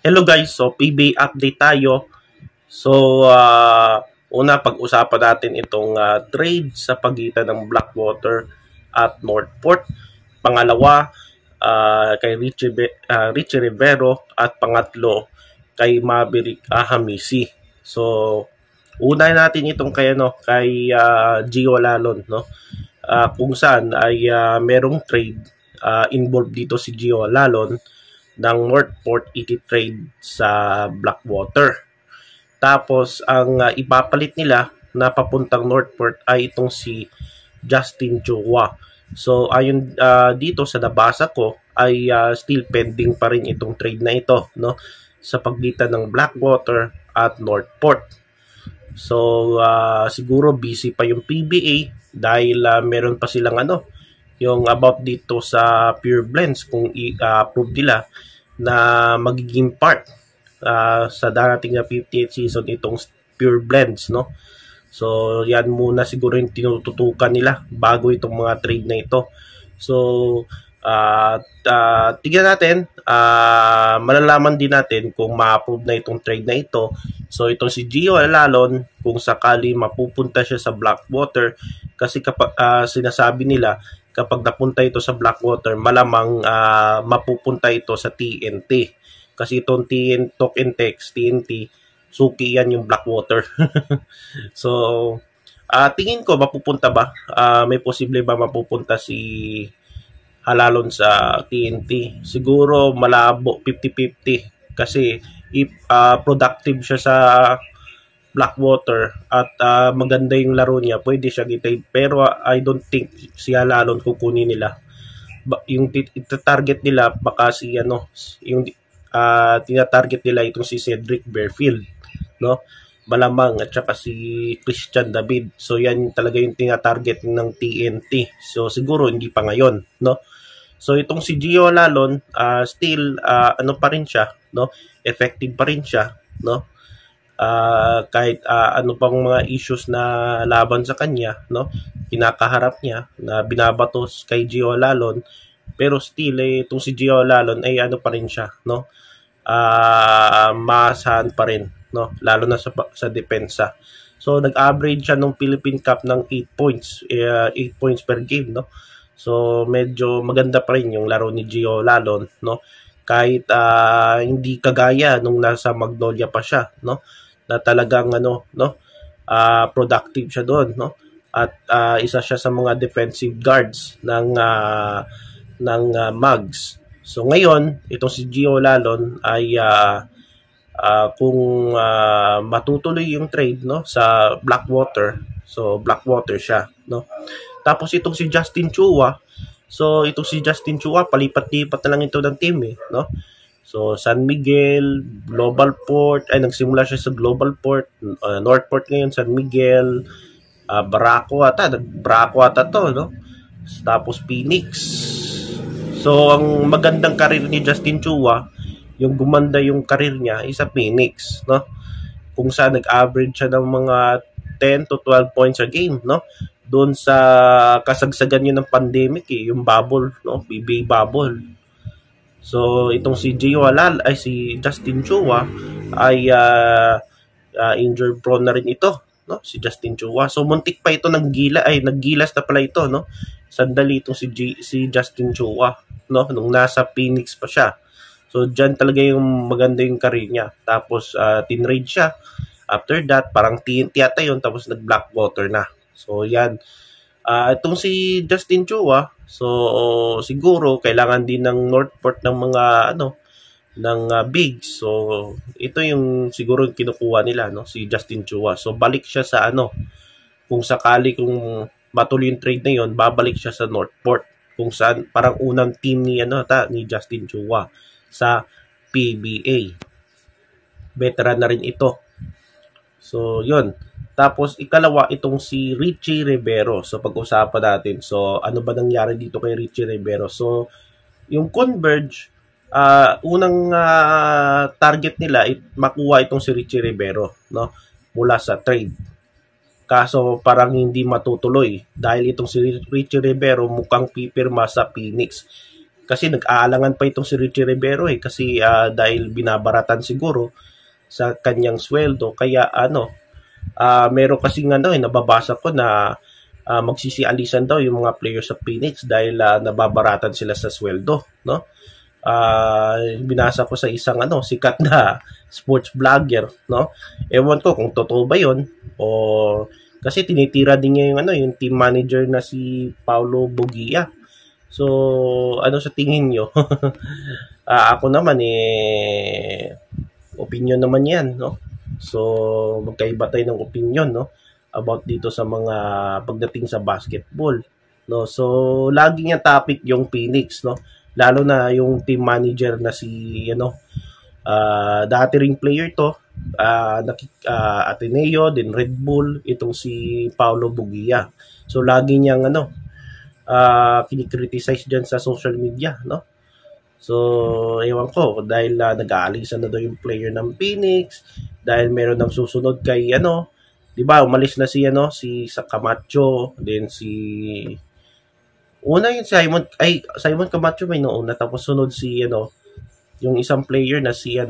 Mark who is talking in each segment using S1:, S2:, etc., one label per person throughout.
S1: Hello guys, so PBA update tayo. So, una pag-usapan natin itong trade sa pagitan ng Blackwater at Northport. Pangalawa, kay Richie Rivero at pangatlo kay Maverick Hamisi. So, una natin itong kay Gio Lalon, no? Kung saan ay merong trade involved dito si Gio Lalon ng Northport trade sa Blackwater. Tapos ang ipapalit nila na papuntang Northport ay itong si Justin Chua. So ayon dito sa nabasa ko ay still pending pa rin itong trade na ito, no, sa pagitan ng Blackwater at Northport. So siguro busy pa yung PBA dahil meron pa silang yung about dito sa Pure Blends kung i-approve nila na magiging part sa darating na 58th season itong Pure Blends, no? So yan muna siguro yung tinututukan nila bago itong mga trade na ito. So tignan natin, malalaman din natin kung ma-approve na itong trade na ito. So itong si Gio Lalon, kung sakali mapupunta siya sa Blackwater, kasi kapag sinasabi nila kapag napunta ito sa Blackwater, malamang mapupunta ito sa TNT. Kasi itong Talk and Text, TNT, suki yan yung Blackwater. So, tingin ko, mapupunta ba? May posible ba mapupunta si Lalon sa TNT? Siguro malabo, 50-50. Kasi if productive siya sa Blackwater at maganda yung laro niya, pwede siya i-trade. Pero I don't think si Lalon kukunin nila. Yung target nila baka si yung tina-target nila itong si Cedric Bearfield, no? Malamang, at saka si Christian David. So yan talaga yung tina-target ng TNT. So siguro hindi pa ngayon, no? So itong si Gio Lalon, still pa rin siya, no? Effective pa rin siya, no? Kahit ano pang mga issues na laban sa kanya, no, kinakaharap niya na binabatos kay Gio Lalon, pero still itong si Gio Lalon ay pa rin siya, no, maasahan pa rin, no, lalo na sa depensa. So nag-average siya nung Philippine Cup ng 8 points, 8 points per game, no. So medyo maganda pa rin yung laro ni Gio Lalon, no, kahit hindi kagaya nung nasa Magnolia pa siya, no, na talagang productive siya doon, no, at isa siya sa mga defensive guards ng Mags. So ngayon itong si Gio Lalon ay kung matutuloy yung trade, no, sa Blackwater, so Blackwater siya, no. Tapos itong si Justin Chua, so itong si Justin Chua palipat-lipat na lang ito ng team, no. So, San Miguel, Global Port, nagsimula siya sa Global Port, Northport ngayon, San Miguel, Barako ata to, no? Tapos Phoenix. So, ang magandang karir ni Justin Chua, yung gumanda yung karir niya, is sa Phoenix, no? Kung saan nag-average siya ng mga 10 to 12 points a game, no? Doon sa kasagsagan yun ng pandemic, yung bubble, no? PBA bubble. So itong si si Justin Chua ay injury prone na rin ito, no, si Justin Chua. So muntik pa ito naggilas na pala ito, no. Sandali itong si Justin Chua, no, nung nasa Phoenix pa siya. So diyan talaga yung maganda yung career niya. Tapos tinrade siya. After that, parang TNT ata yun, tapos nag-Blackwater na. So yan. Itong si Justin Chua, so siguro kailangan din ng Northport ng mga ng bigs. So ito yung siguro yung kinukuha nila, no, si Justin Chua. So balik siya sa kung sakali kung matuloy yung trade na yon, babalik siya sa Northport, kung saan parang unang team ni Justin Chua sa PBA. Veteran na rin ito. So yun. Tapos ikalawa itong si Richie Rivero. So pag-usapan natin. So ano ba nangyari dito kay Richie Rivero? So yung Converge, unang target nila makuha itong si Richie Rivero, no, mula sa trade. Kaso parang hindi matutuloy dahil itong si Richie Rivero mukhang pipirma sa Phoenix. Kasi nag-aalangan pa itong si Richie Rivero kasi dahil binabaratan siguro sa kanyang sweldo. Kaya meron kasing nababasa ko na magsisialisan daw yung mga players sa Phoenix dahil nababaratan sila sa sweldo, no? Binasa ko sa isang sikat na sports vlogger, no? Ewan ko kung totoo ba 'yon o kasi tinitira din niya yung team manager na si Paulo Bugia. So, sa tingin nyo? Ako naman opinion naman 'yan, no? So, magkaiba tayo ng opinion, no? About dito sa mga pagdating sa basketball, no? So, lagi niya topic yung Phoenix, no? Lalo na yung team manager na si dati ring player to, Ateneo, din Red Bull, itong si Paulo Bugia. So, lagi niyang kinikriticize dyan sa social media, no? So, ewan ko, dahil nag-aalisan na daw yung player ng Phoenix, dahil meron ng susunod kay, di ba, umalis na si Camacho, then una yung Simon Camacho may noon, tapos sunod si, yung isang player na si,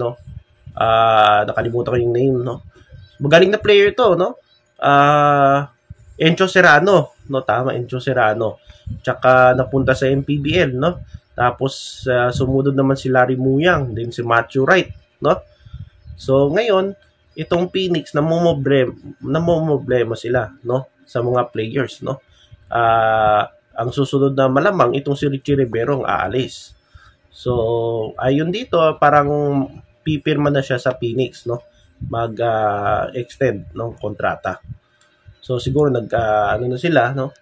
S1: nakalimutan ko yung name, no? Magaling na player to, no? Encho Serrano, no? Tama, Encho Serrano. Tsaka napunta sa MPBL, no? Tapos sumunod naman si Larry Muyang, din si Matthew Wright, no? So ngayon, itong Phoenix namomroblema sila, no? Sa mga players, no? Ang susunod na malamang itong si Richie Rivero ang aalis. So ayun dito, parang pipirma na siya sa Phoenix, no? Mag-extend ng kontrata. So siguro na sila, no?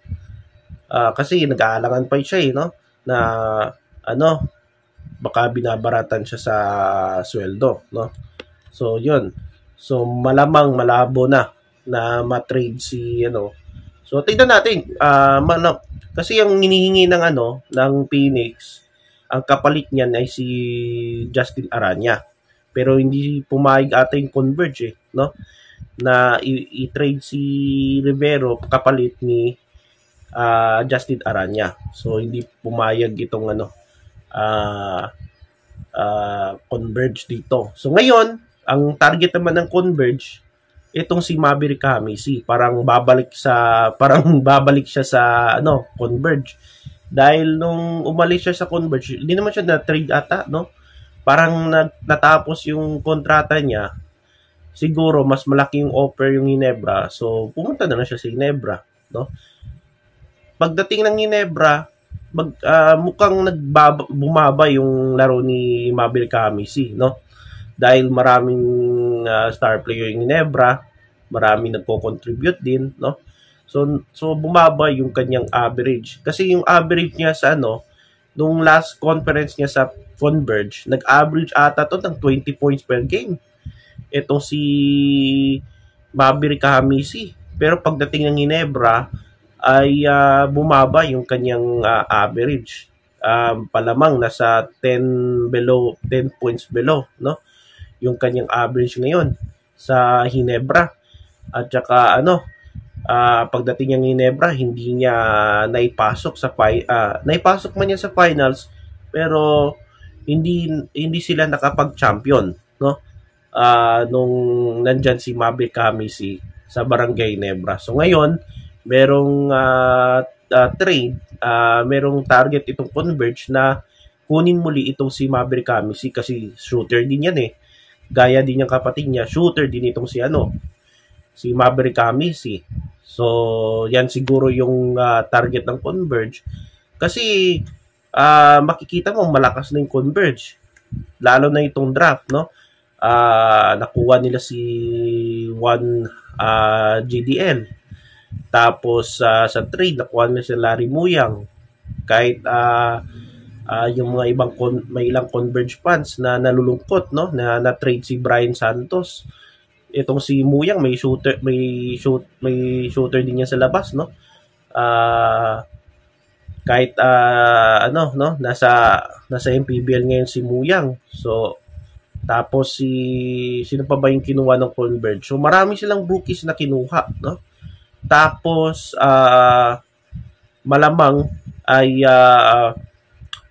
S1: Kasi nag-aalangan pa siya, no? Na baka binabaratan siya sa sweldo, no? So yun. So malamang malabo na ma-trade si So tingnan natin kasi yung hinihingi ng ng Phoenix, ang kapalit niyan ay si Justin Aranya. Pero hindi pumayag ata yung Converge, no? Na i-trade si Rivero kapalit ni Justin Aranya. So hindi pumayag itong Converge dito. So ngayon, ang target naman ng Converge itong si Maverick Hamisi, parang babalik siya sa Converge. Dahil nung umalis siya sa Converge, hindi naman siya na-trade ata, no? Parang natapos yung kontrata niya. Siguro mas malaki yung offer yung Ginebra. So pumunta na siya sa Ginebra, no? Pagdating ng Ginebra, mukhang bumaba yung laro ni Maverick Hamisi, no? Dahil maraming star player yung Ginebra, maraming nagko-contribute din, no? So bumaba yung kanyang average. Kasi yung average niya sa nung last conference niya sa Converge, nag-average ata to ng 20 points per game. Ito si Maverick Hamisi. Pero pagdating ng Ginebra ay bumaba yung kanyang average. Palamang nasa 10 points below, no? Yung kanyang average ngayon sa Ginebra. At saka pagdating ng Ginebra, hindi niya naipasok naipasok man niya sa finals, pero hindi sila nakapag-champion, no? Nung nandyan si Maverick Hamisi sa Barangay Ginebra. So ngayon, merong trade, merong target itong Converge na kunin muli itong si Maverick Hamisi kasi shooter din yan Gaya din yung kapatid niya, shooter din itong si Maverick Hamisi. So, yan siguro yung target ng Converge. Kasi makikita mo malakas na yung Converge. Lalo na itong draft, no? Nakuha nila si Juan GDL. Tapos sa trade, nakuha nila si Larry Muyang. Kahit yung mga may ilang Converge fans na nalulungkot, no, na trade si Brian Santos. Itong si Muyang may shooter din niya sa labas, no? Kahit nasa MPBL ngayon si Muyang. So tapos sino pa ba yung kinuha ng Converge? So marami silang rookies na kinuha, no? Tapos malamang ay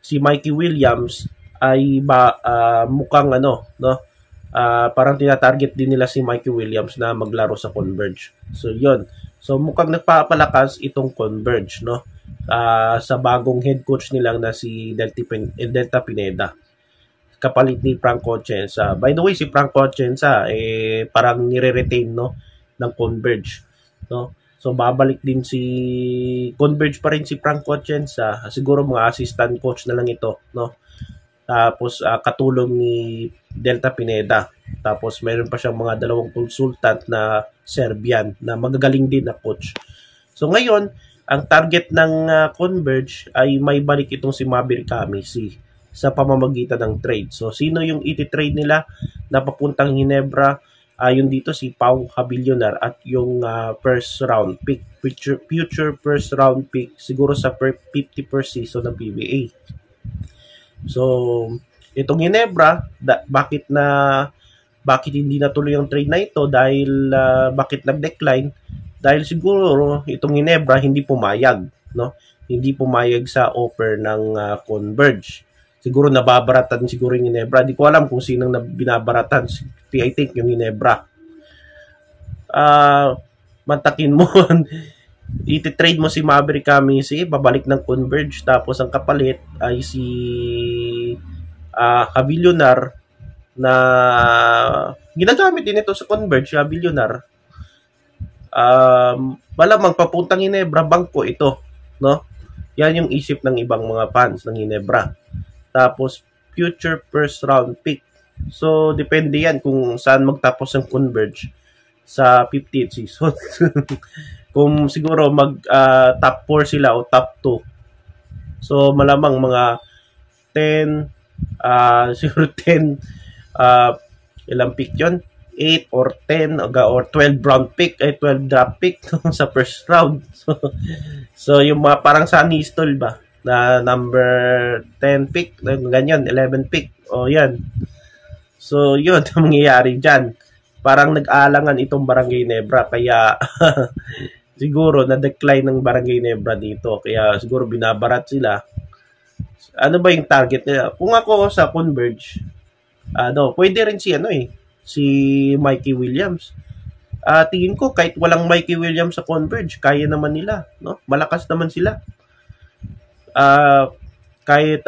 S1: si Mikey Williams ay mukhang ano, no? Parang tinatarget din nila si Mikey Williams na maglaro sa Converge. So, yun. So, mukhang nagpapalakas itong Converge, no? Sa bagong head coach nilang na si Delta Pineda. Kapalit ni Frank Cosenza. By the way, si Frank Cosenza, parang nire-retain, no? Ng Converge, no? So, babalik din si Converge pa rin si Frank Cosenza. Siguro mga assistant coach na lang ito, no? Tapos, katulong ni Delta Pineda. Tapos, meron pa siyang mga dalawang consultant na Serbian na magagaling din na coach. So, ngayon, ang target ng Converge ay may balik itong si Maverick Hamisi sa pamamagitan ng trade. So, sino yung iti-trade nila na papuntang Ginebra? Yung dito si Pau Habilionar at yung first round pick, future first round pick siguro sa 50 per season ng PBA. So, itong Ginebra, bakit hindi natuloy ang trade na ito dahil bakit nag-decline? Dahil siguro itong Ginebra hindi pumayag, no? Hindi pumayag sa offer ng Converge. Siguro nababaratan siguro yung Ginebra. Di ko alam kung sinong binabaratan. I think yung Ginebra. Mantakin mo. Iti-trade mo si Maverick Hamisi, babalik ng Converge. Tapos ang kapalit ay si Habilionar na ginagamit din ito sa Converge. Habilionar. Malamang papuntang Ginebra, bangko ito. No? Yan yung isip ng ibang mga fans ng Ginebra. Tapos, future first round pick. So, depende yan kung saan magtapos ang Converge sa 50th season. Kung siguro top 4 sila o top 2. So, malamang mga 10, siguro 10, ilang pick yun? 8 or 10 or 12 round pick, 12 draft pick sa first round. So, yung mga parang sa Anistol ba? Na number 10 pick, ganyan, 11 pick. O yan. So, yun ang mangyayari dyan. Parang nag-aalangan itong Barangay Ginebra. Kaya, siguro, na-decline ng Barangay Ginebra dito. Kaya, siguro, binabarat sila. Ano ba yung target nila? Kung ako sa Converge, pwede rin si Mikey Williams. Tingin ko, kahit walang Mikey Williams sa Converge, kaya naman nila. No? Malakas naman sila. Kahit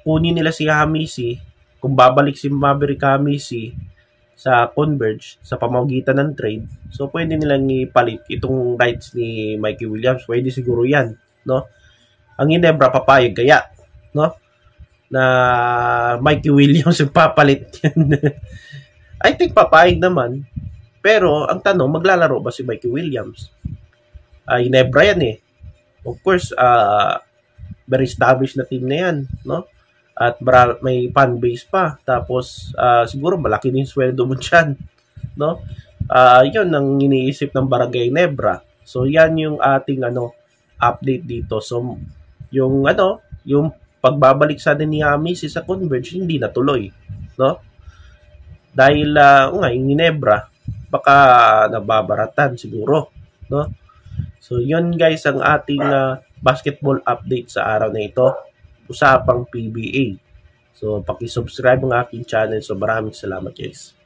S1: kunin nila si Hamisi, kung babalik si Maverick Hamisi sa Converge sa pamamagitan ng trade, so pwede nilang ipalit itong rights ni Mikey Williams. Pwede siguro yan, no? Ang Ginebra papayag kaya, no? Na Mikey Williams yung papalit yan. I think papayag naman. Pero ang tanong, maglalaro ba si Mikey Williams? Ginebra yan eh. Of course, very established na team na yan, no? At may fan base pa. Tapos, siguro malaki din sweldo mo dyan, no? Yun ang iniisip ng Barangay Ginebra. So, yan yung ating update dito. So, yung pagbabalik sa ni Hamisi sa Converge, hindi natuloy, no? Dahil, yung Ginebra, baka nababaratan siguro, no? So, yun guys ang ating basketball update sa araw na ito, usapang PBA. So, paki-subscribe ang aking channel. So, maraming salamat guys.